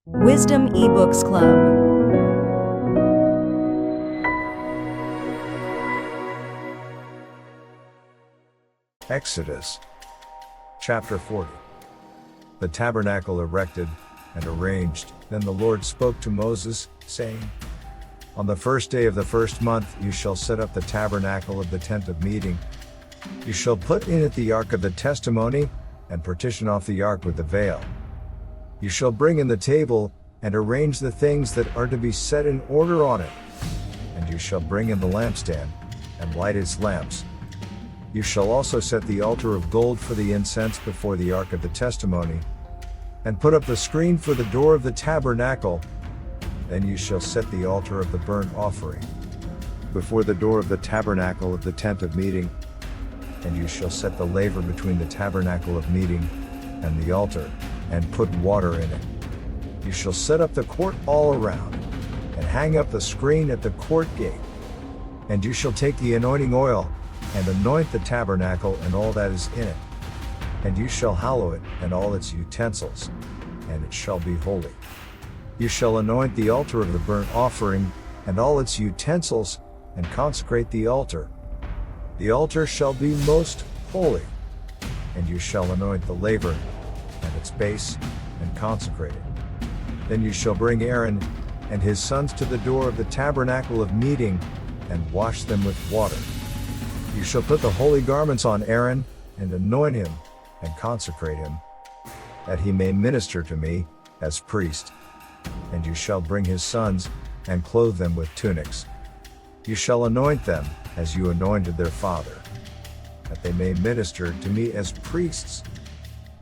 Wisdom eBooks Club. Exodus, chapter 40. The tabernacle erected and arranged. Then the Lord spoke to Moses, saying, On the first day of the first month you shall set up the tabernacle of the tent of meeting. You shall put in it the ark of the testimony, and partition off the ark with the veil. You shall bring in the table, and arrange the things that are to be set in order on it. And you shall bring in the lampstand, and light its lamps. You shall also set the altar of gold for the incense before the ark of the testimony, and put up the screen for the door of the tabernacle. Then you shall set the altar of the burnt offering before the door of the tabernacle of the tent of meeting. And you shall set the laver between the tabernacle of meeting and the altar, and put water in it. You shall set up the court all around, and hang up the screen at the court gate. And you shall take the anointing oil, and anoint the tabernacle and all that is in it. And you shall hallow it and all its utensils, and it shall be holy. You shall anoint the altar of the burnt offering, and all its utensils, and consecrate the altar. The altar shall be most holy. And you shall anoint the laver, and its base, and consecrate it. Then you shall bring Aaron and his sons to the door of the tabernacle of meeting, and wash them with water. You shall put the holy garments on Aaron, and anoint him, and consecrate him, that he may minister to me, as priest. And you shall bring his sons, and clothe them with tunics. You shall anoint them, as you anointed their father, that they may minister to me as priests.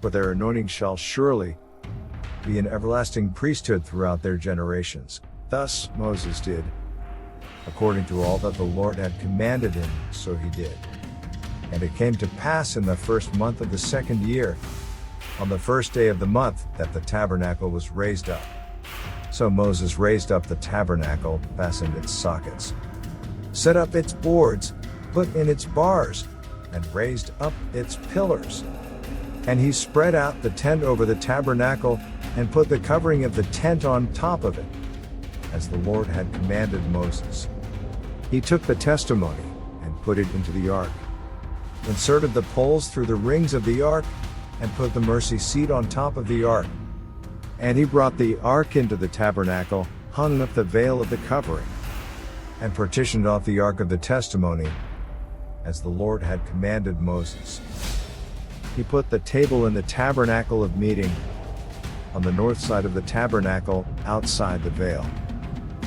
For their anointing shall surely be an everlasting priesthood throughout their generations. Thus Moses did, according to all that the Lord had commanded him, so he did. And it came to pass in the first month of the second year, on the first day of the month, that the tabernacle was raised up. So Moses raised up the tabernacle, fastened its sockets, set up its boards, put in its bars, and raised up its pillars. And he spread out the tent over the tabernacle, and put the covering of the tent on top of it, as the Lord had commanded Moses. He took the testimony, and put it into the ark, inserted the poles through the rings of the ark, and put the mercy seat on top of the ark. And he brought the ark into the tabernacle, hung up the veil of the covering, and partitioned off the ark of the testimony, as the Lord had commanded Moses. He put the table in the tabernacle of meeting, on the north side of the tabernacle, outside the veil.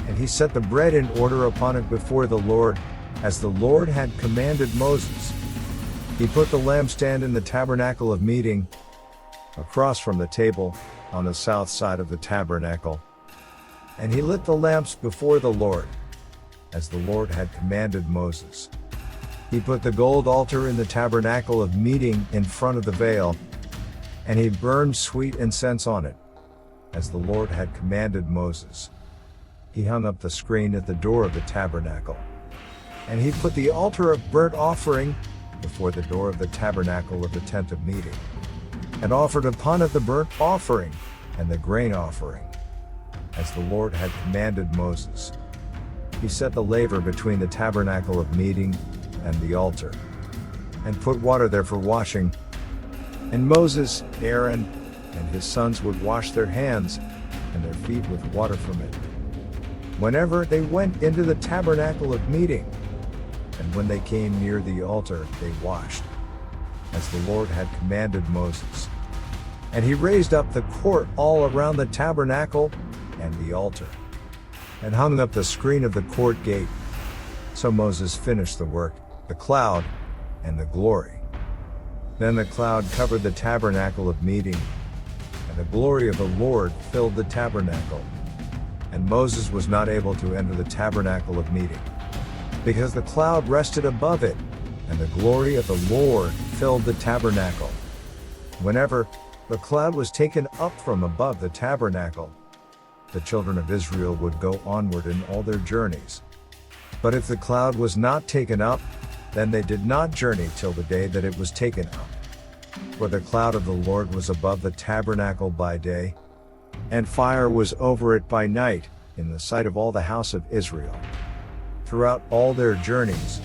And he set the bread in order upon it before the Lord, as the Lord had commanded Moses. He put the lampstand in the tabernacle of meeting, across from the table, on the south side of the tabernacle. And he lit the lamps before the Lord, as the Lord had commanded Moses. He put the gold altar in the tabernacle of meeting in front of the veil, and he burned sweet incense on it, as the Lord had commanded Moses. He hung up the screen at the door of the tabernacle. And he put the altar of burnt offering before the door of the tabernacle of the tent of meeting, and offered upon it the burnt offering and the grain offering, as the Lord had commanded Moses. He set the laver between the tabernacle of meeting and the altar, and put water there for washing. And Moses, Aaron, and his sons would wash their hands and their feet with water from it, whenever they went into the tabernacle of meeting. And when they came near the altar, they washed, as the Lord had commanded Moses. And he raised up the court all around the tabernacle and the altar, and hung up the screen of the court gate. So Moses finished the work, the cloud, and the glory. Then the cloud covered the tabernacle of meeting, and the glory of the Lord filled the tabernacle. And Moses was not able to enter the tabernacle of meeting, because the cloud rested above it, and the glory of the Lord filled the tabernacle. Whenever the cloud was taken up from above the tabernacle, the children of Israel would go onward in all their journeys. But if the cloud was not taken up, then they did not journey till the day that it was taken up. For the cloud of the Lord was above the tabernacle by day, And fire was over it by night, in the sight of all the house of Israel. Throughout all their journeys,